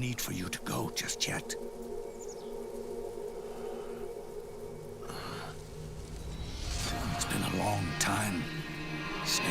need for you to go just yet. It's been a long time, Snake.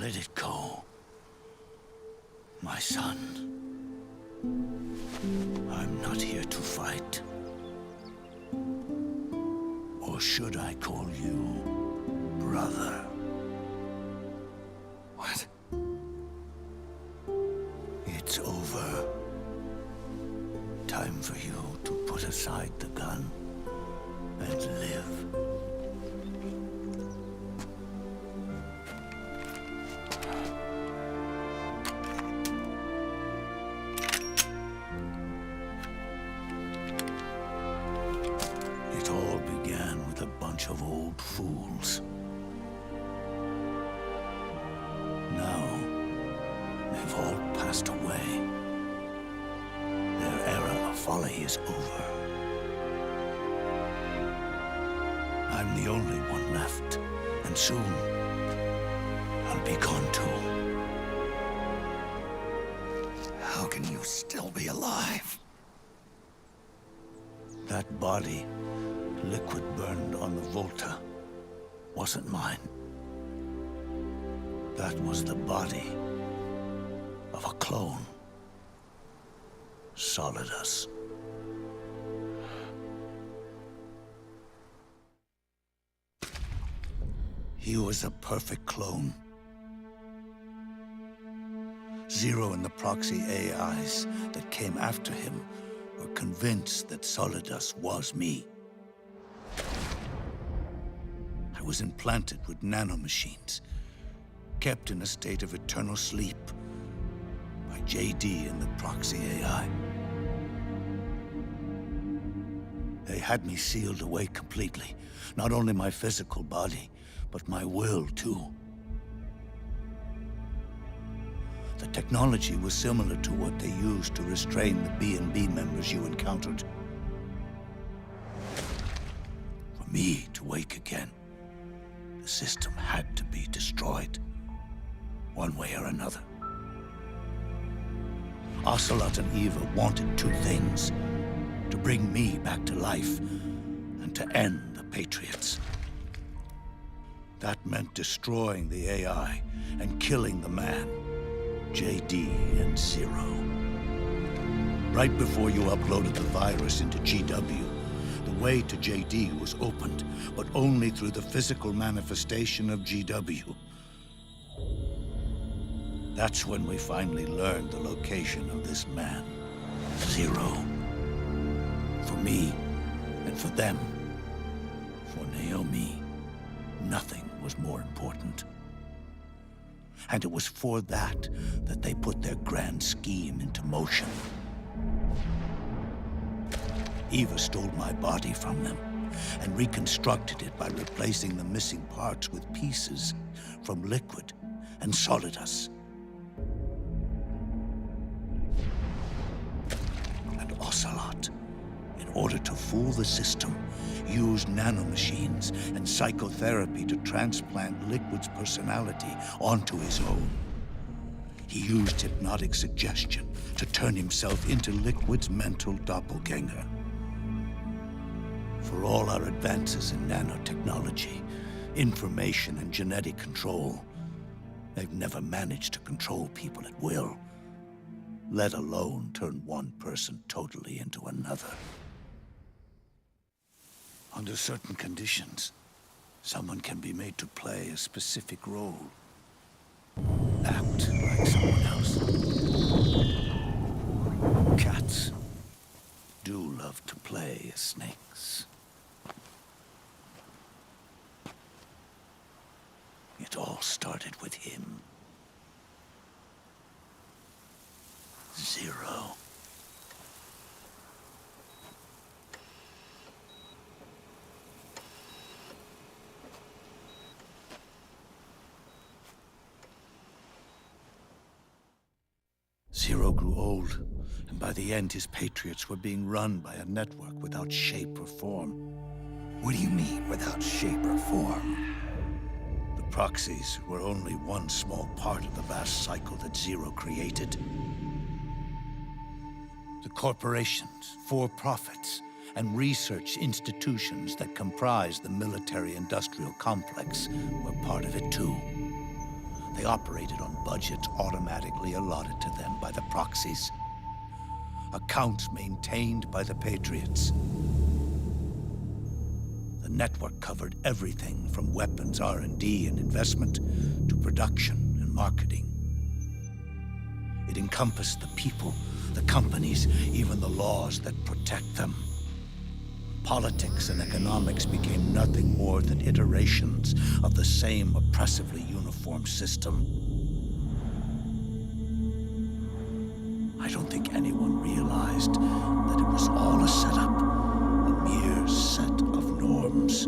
Let it go, my son. I'm not here to fight. Or should I call you brother? What? It's over. Time for you to put aside the gun and live. It all began with a bunch of old fools. Now, they've all passed away. Their era of folly is over. I'm the only one left, and soon I'll be gone too. How can you still be alive? That body, liquid burned on the Volta, wasn't mine. That was the body of a clone. Solidus. He was a perfect clone. Zero and the proxy AIs that came after him were convinced that Solidus was me. I was implanted with nanomachines, kept in a state of eternal sleep by JD and the proxy AI. They had me sealed away completely, not only my physical body, but my will too. The technology was similar to what they used to restrain the B&B members you encountered. For me to wake again, the system had to be destroyed, one way or another. Ocelot and Eva wanted two things: to bring me back to life and to end the Patriots. That meant destroying the AI and killing the man, JD and Zero. Right before you uploaded the virus into GW, the way to JD was opened, but only through the physical manifestation of GW. That's when we finally learned the location of this man, Zero. For me, and for them, for Naomi, nothing was more important. And it was for that they put their grand scheme into motion. Eva stole my body from them and reconstructed it by replacing the missing parts with pieces from Liquid and Solidus. And Ocelot, in order to fool the system, used nanomachines and psychotherapy to transplant Liquid's personality onto his own. He used hypnotic suggestion to turn himself into Liquid's mental doppelganger. For all our advances in nanotechnology, information and genetic control, they've never managed to control people at will, let alone turn one person totally into another. Under certain conditions, someone can be made to play a specific role. Act like someone else. Cats do love to play as snakes. It all started with him. Zero. Zero grew old, and by the end his Patriots were being run by a network without shape or form. What do you mean, without shape or form? The proxies were only one small part of the vast cycle that Zero created. The corporations, for-profits, and research institutions that comprise the military-industrial complex were part of it too. They operated on budgets automatically allotted to them by the proxies. Accounts maintained by the Patriots. The network covered everything from weapons R&D and investment to production and marketing. It encompassed the people, the companies, even the laws that protect them. Politics and economics became nothing more than iterations of the same oppressively uniform system. I don't think anyone realized that it was all a setup, a mere set of norms.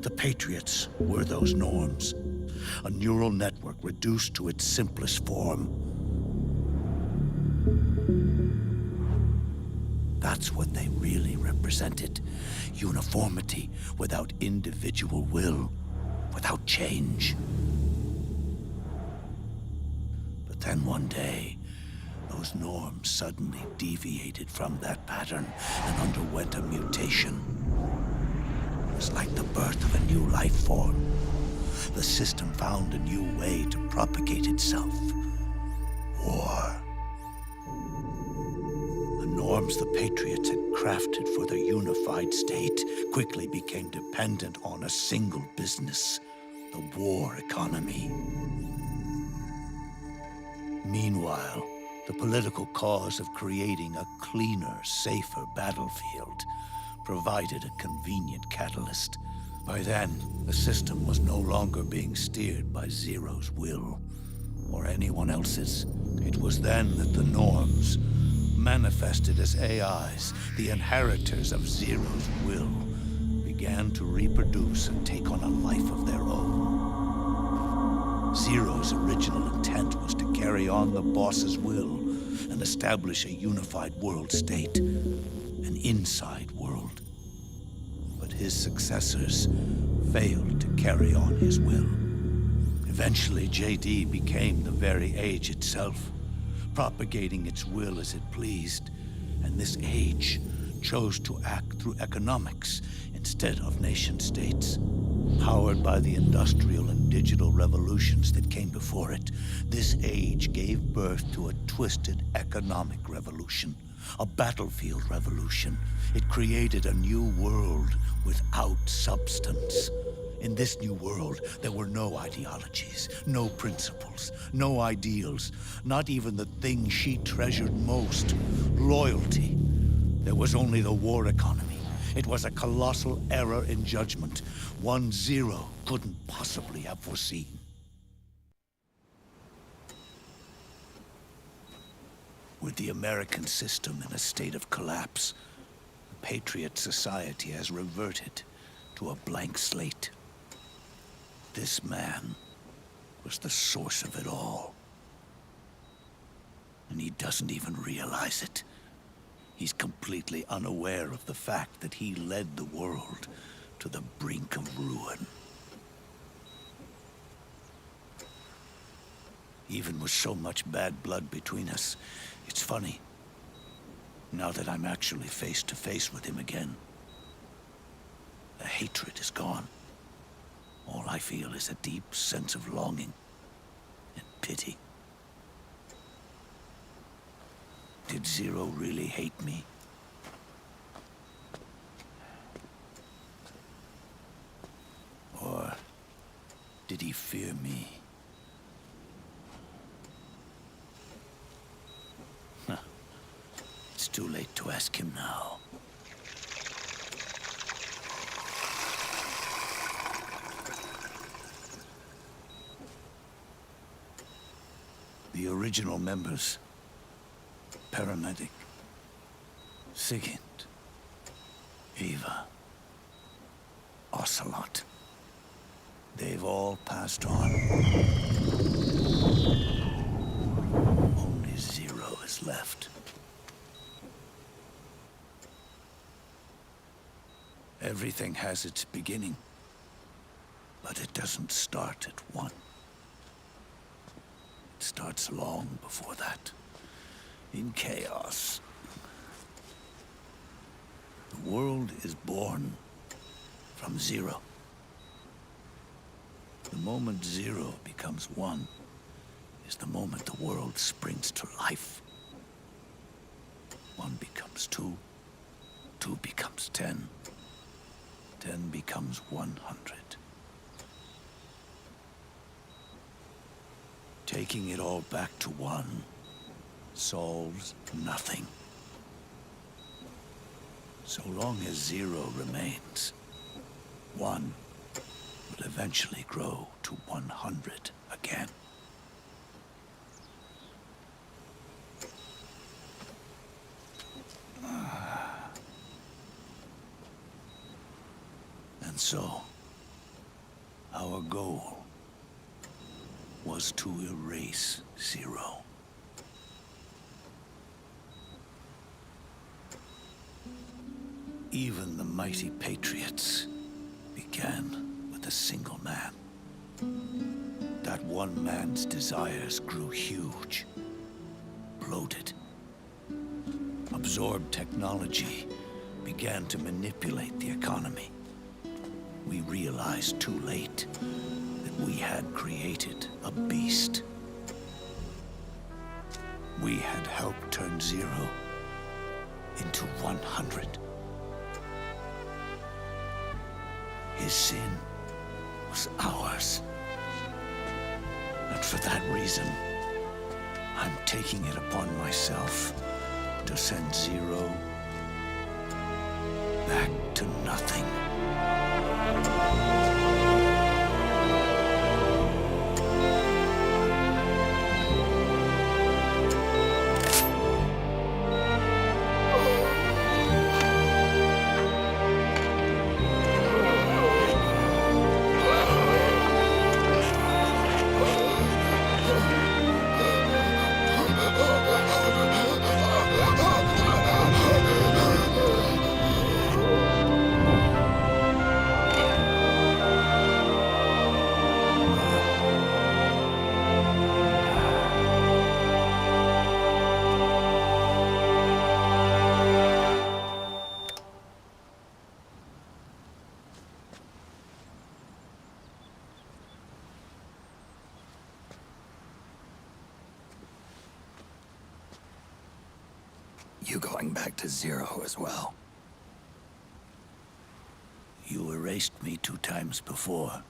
The Patriots were those norms, a neural network reduced to its simplest form. That's what they really represented. Uniformity without individual will, without change. But then one day, those norms suddenly deviated from that pattern and underwent a mutation. It was like the birth of a new life form. The system found a new way to propagate itself. War. The norms the Patriots had crafted for their unified state quickly became dependent on a single business, the war economy. Meanwhile, the political cause of creating a cleaner, safer battlefield provided a convenient catalyst. By then, the system was no longer being steered by Zero's will, or anyone else's. It was then that the norms, manifested as AIs, the inheritors of Zero's will, began to reproduce and take on a life of their own. Zero's original intent was to carry on the boss's will and establish a unified world state, an inside world. But his successors failed to carry on his will. Eventually, JD became the very age itself, propagating its will as it pleased, and this age chose to act through economics instead of nation-states. Powered by the industrial and digital revolutions that came before it, this age gave birth to a twisted economic revolution, a battlefield revolution. It created a new world without substance. In this new world, there were no ideologies, no principles, no ideals, not even the thing she treasured most, loyalty. There was only the war economy. It was a colossal error in judgment, one Zero couldn't possibly have foreseen. With the American system in a state of collapse, the Patriot society has reverted to a blank slate. This man was the source of it all. And he doesn't even realize it. He's completely unaware of the fact that he led the world to the brink of ruin. Even with so much bad blood between us, it's funny. Now that I'm actually face to face with him again, the hatred is gone. All I feel is a deep sense of longing and pity. Did Zero really hate me? Or did he fear me? Huh. It's too late to ask him now. The original members, Paramedic, Sigint, Eva, Ocelot. They've all passed on. Only Zero is left. Everything has its beginning, but it doesn't start at one. It starts long before that. In chaos. The world is born from zero. The moment zero becomes one is the moment the world springs to life. One becomes two, two becomes 10, 10 becomes 100. Taking it all back to one solves nothing. So long as zero remains, one will eventually grow to 100 again. And so, our goal was to erase Zero. Even the mighty Patriots began with a single man. That one man's desires grew huge, bloated, absorbed technology, began to manipulate the economy. We realized too late that we had created a beast. We had helped turn Zero into 100. His sin was ours. And for that reason, I'm taking it upon myself to send Zero back to nothing. You going back to Zero as well? You erased me 2 times before.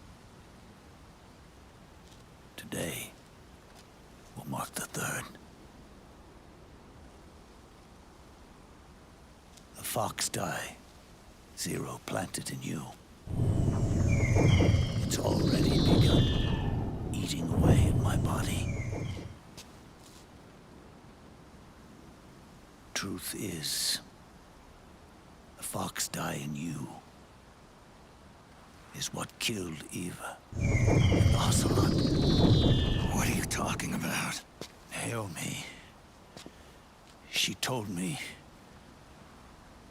Today will mark the 3rd. The fox die Zero planted in you. It's already begun eating away at my body. Truth is, the fox die in you is what killed Eva and Ocelot. What are you talking about? Naomi. She told me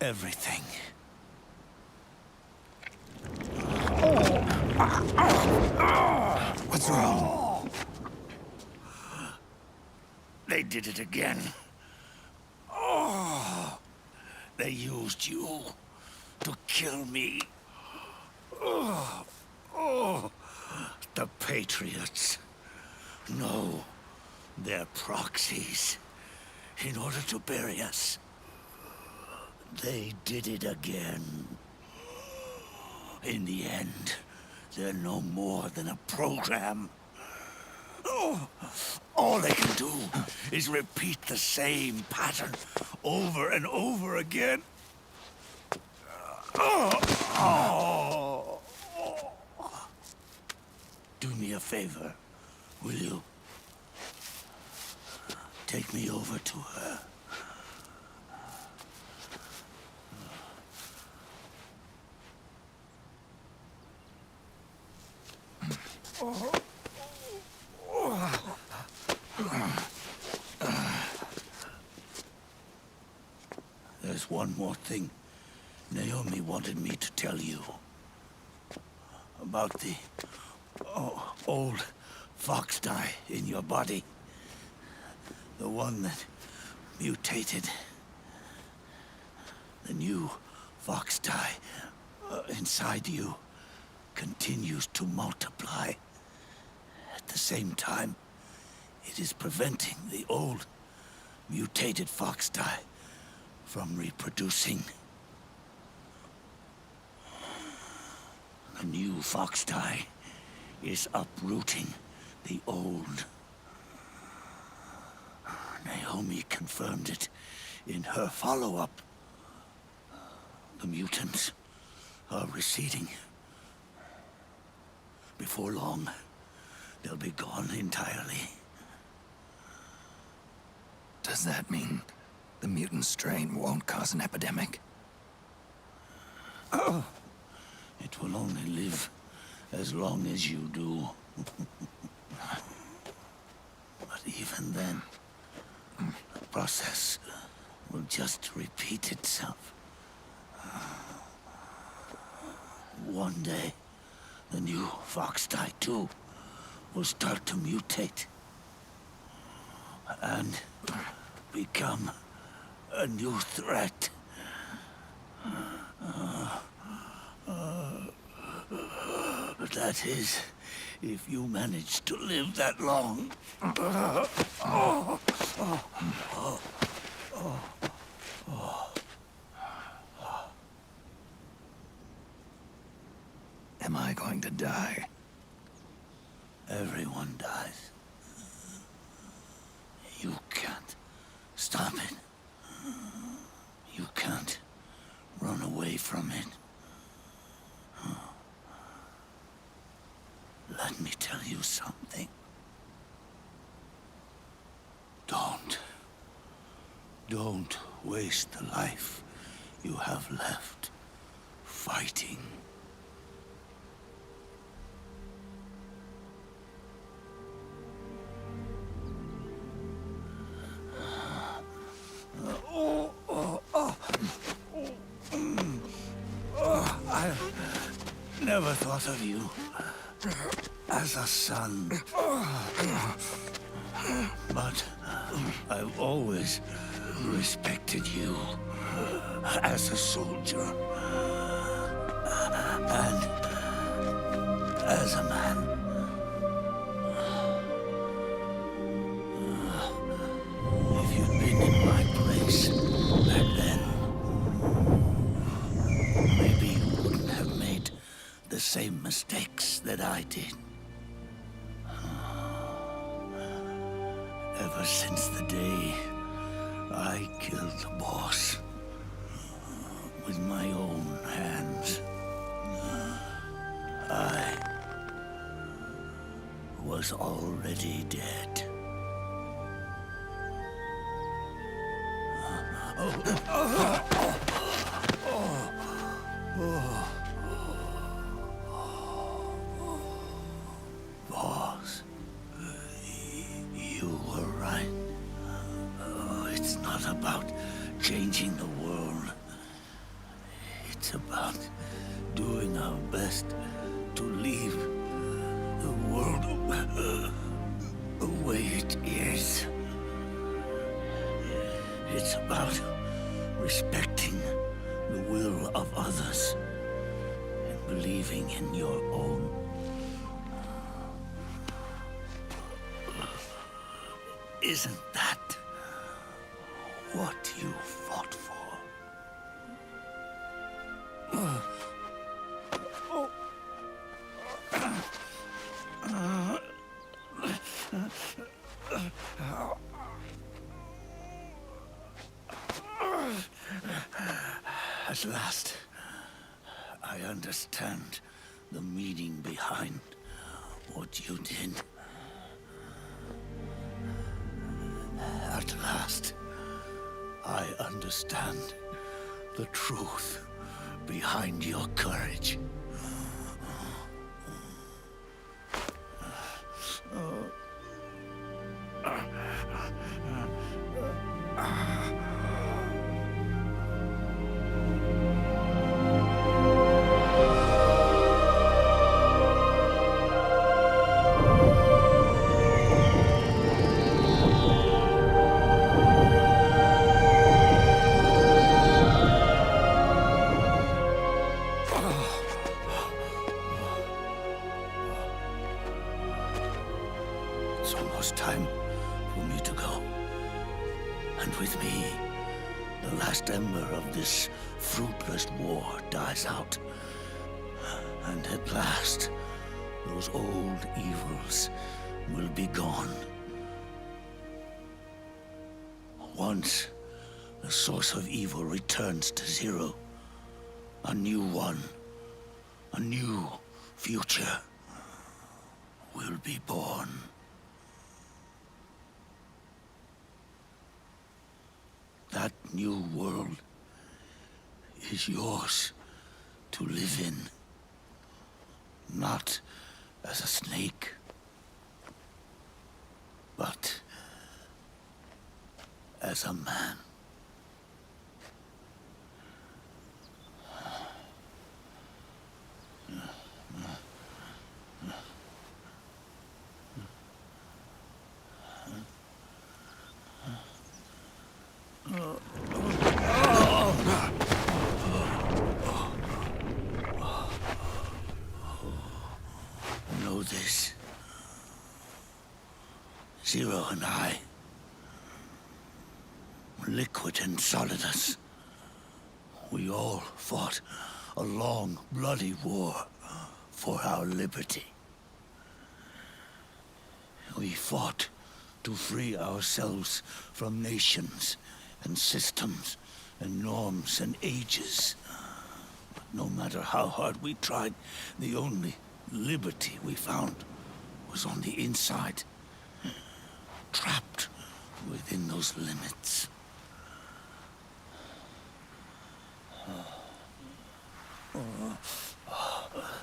everything. What's wrong? They did it again. They used you to kill me. The Patriots. No, they're proxies. In order to bury us. They did it again. In the end, they're no more than a program. All they can do is repeat the same pattern over and over again. Do me a favor, will you? Take me over to her. There's one more thing Naomi wanted me to tell you. About the old fox dye in your body. The one that mutated. The new fox dye inside you continues to multiply. At the same time, it is preventing the old mutated fox dye from reproducing. The new fox dye is uprooting the old. Naomi confirmed it in her follow-up. The mutants are receding. Before long, they'll be gone entirely. Does that mean the mutant strain won't cause an epidemic? It will only live as long as you do. But even then, the process will just repeat itself. One day, the new fox dye too will start to mutate and become a new threat. That is, if you manage to live that long. Am I going to die? Everyone dies. You can't stop it. You can't run away from it. Let me tell you something. Don't waste the life you have left fighting. I never thought of you as a son. But I've always respected you as a soldier and as a man. If you'd been in my place back then, maybe you wouldn't have made the same mistakes that I did. Ever since the day I killed the boss with my own hands, I was already dead. Boss, you were right. It's not about changing the world. best to leave the world the way it is. It's about respecting the will of others and believing in your own. Isn't that what you fought for? At last, I understand the meaning behind what you did. At last, I understand the truth behind your courage. It's almost time for me to go. And with me, the last ember of this fruitless war dies out. And at last, those old evils will be gone. Once the source of evil returns to zero, a new one, a new future will be born. That new world is yours to live in, not as a snake, but as a man. Know this. Zero and I, liquid and solidus, we all fought a long, bloody war for our liberty. We fought to free ourselves from nations and systems and norms and ages. But no matter how hard we tried, the only liberty we found was on the inside, trapped within those limits.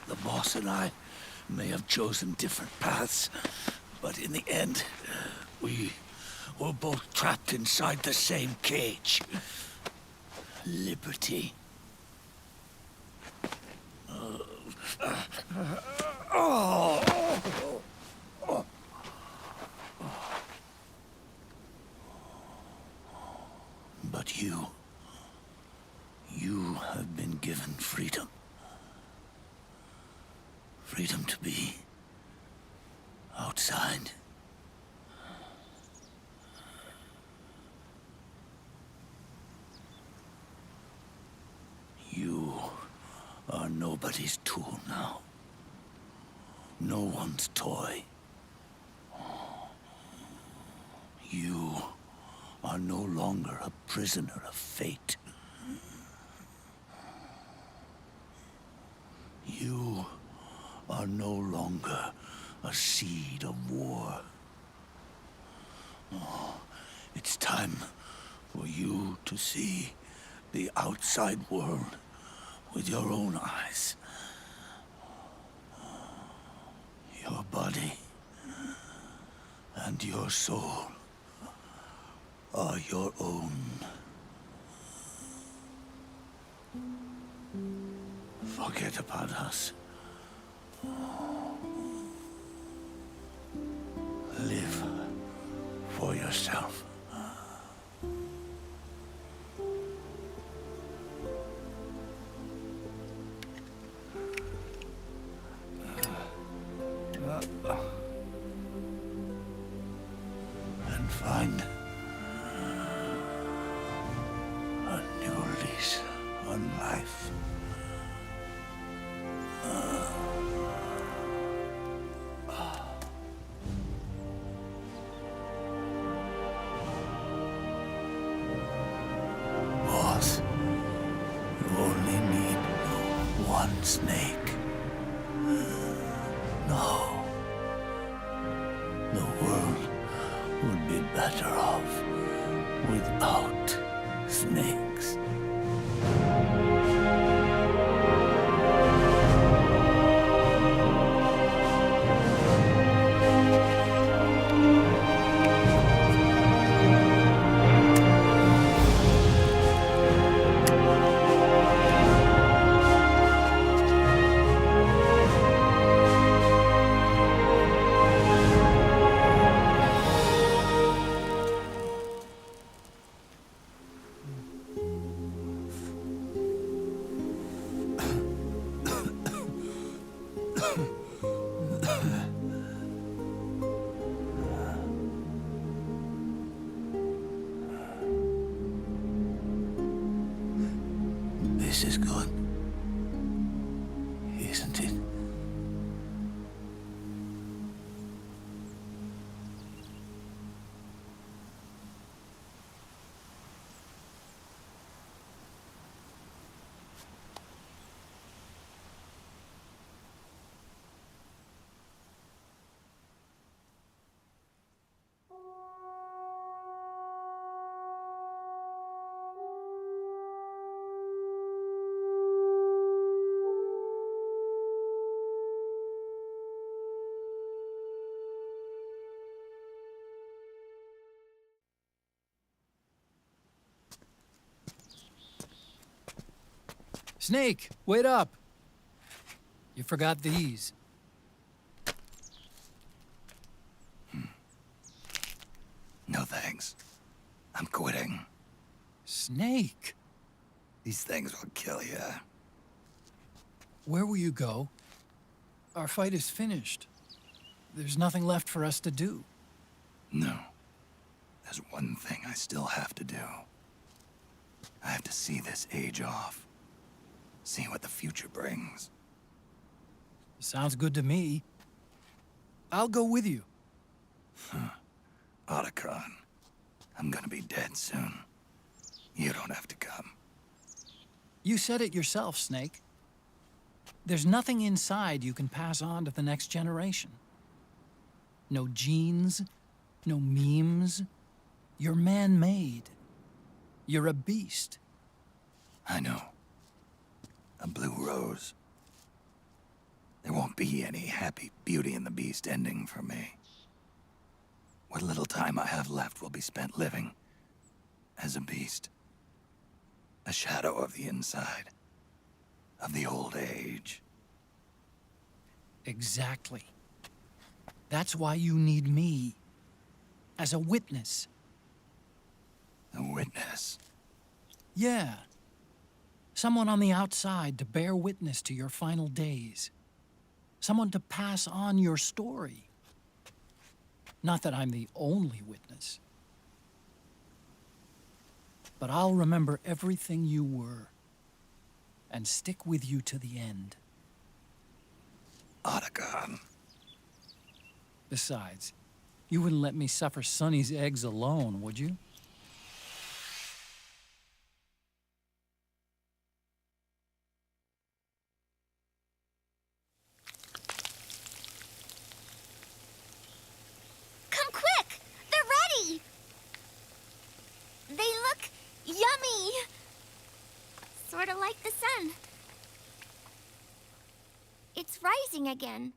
The boss and I may have chosen different paths, but in the end, we were both trapped inside the same cage. Liberty. But you have been given freedom. Freedom to be outside. You are nobody's tool now. No one's toy. You are no longer a prisoner of fate. You are no longer a seed of war. It's time for you to see the outside world with your own eyes. Your body and your soul are your own. Forget about us. Live for yourself. And find a new lease on life. Boss, you only need one snake. No. The world would be better off without snakes. This is good, isn't it? Snake, wait up. You forgot these. No thanks. I'm quitting. Snake, These things will kill you. where will you go? Our fight is finished. There's nothing left for us to do. No. There's one thing I still have to do. I have to see this age off. See what the future brings. Sounds good to me. I'll go with you. Otacon, I'm gonna be dead soon. You don't have to come. You said it yourself, Snake. There's nothing inside you can pass on to the next generation. No genes, no memes. You're man-made. You're a beast. I know. A blue rose. There won't be any happy Beauty and the Beast ending for me. What little time I have left will be spent living as a beast. A shadow of the inside, of the old age. Exactly. That's why you need me. As a witness. A witness. Yeah. Someone on the outside to bear witness to your final days. Someone to pass on your story. Not that I'm the only witness. But I'll remember everything you were. And stick with you to the end. Otacon. Besides, you wouldn't let me suffer Sonny's eggs alone, would you? Come quick! They're ready! They look yummy! Sort of like the sun. It's rising again.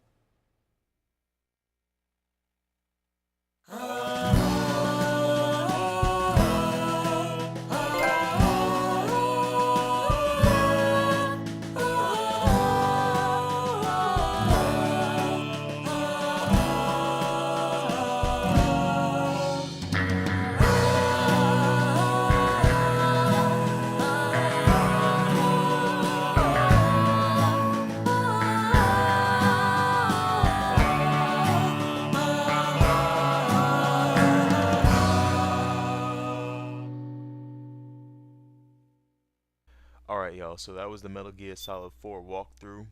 y'all. So that was the Metal Gear Solid 4 walkthrough.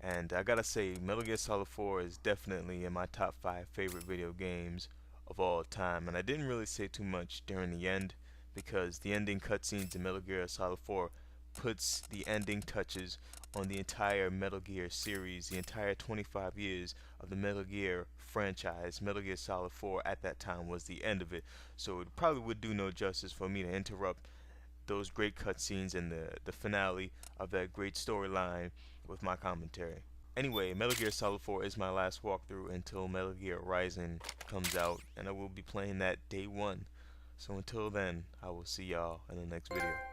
And I gotta say, Metal Gear Solid 4 is definitely in my top 5 favorite video games of all time. And I didn't really say too much during the end, because the ending cutscenes in Metal Gear Solid 4 puts the ending touches on the entire Metal Gear series, the entire 25 years of the Metal Gear franchise. Metal Gear Solid 4 at that time was the end of it. So it probably would do no justice for me to interrupt those great cutscenes and the finale of that great storyline with my commentary. Anyway, Metal Gear Solid 4 is my last walkthrough until Metal Gear Rising comes out, and I will be playing that day one. So until then, I will see y'all in the next video.